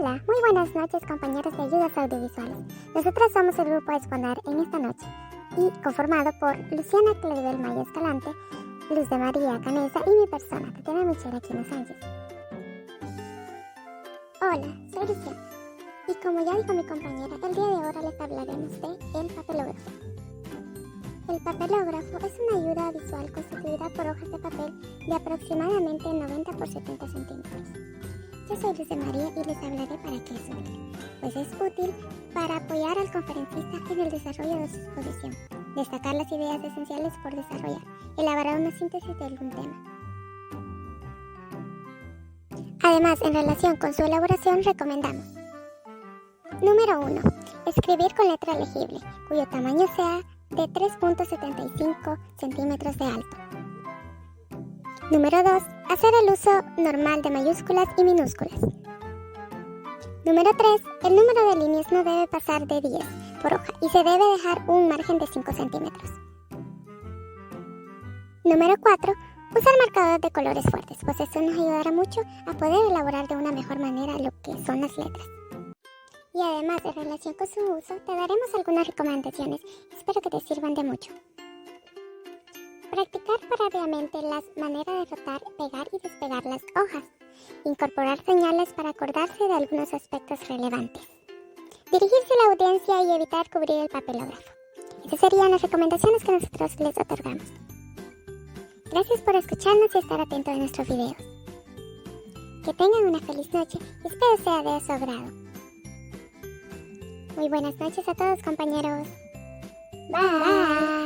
Hola, muy buenas noches compañeros de ayudas audiovisuales. Nosotros somos el grupo Exponer en esta noche y conformado por Luciana Claribel Maya Escalante, Luz de María Canesa y mi persona, Tatiana Michelle Aquino Sánchez. Hola, soy Luciana y como ya dijo mi compañera, el día de ahora les hablaremos de el papelógrafo. El papelógrafo es una ayuda visual constituida por hojas de papel de aproximadamente 90 por 70 centímetros. Yo soy Luz de María y les hablaré para qué es útil. Pues es útil para apoyar al conferencista en el desarrollo de su exposición, destacar las ideas esenciales por desarrollar, elaborar una síntesis de algún tema. Además, en relación con su elaboración, recomendamos: número 1. Escribir con letra legible, cuyo tamaño sea de 3.75 centímetros de alto. Número 2. Hacer el uso normal de mayúsculas y minúsculas. Número 3. El número de líneas no debe pasar de 10 por hoja y se debe dejar un margen de 5 centímetros. Número 4. Usar marcadores de colores fuertes, pues eso nos ayudará mucho a poder elaborar de una mejor manera lo que son las letras. Y además, en relación con su uso, te daremos algunas recomendaciones. Espero que te sirvan de mucho. Practicar previamente las maneras de rotar, pegar y despegar las hojas. Incorporar señales para acordarse de algunos aspectos relevantes. Dirigirse a la audiencia y evitar cubrir el papelógrafo. Esas serían las recomendaciones que nosotros les otorgamos. Gracias por escucharnos y estar atento a nuestros videos. Que tengan una feliz noche y espero sea de su agrado. Muy buenas noches a todos, compañeros. Bye.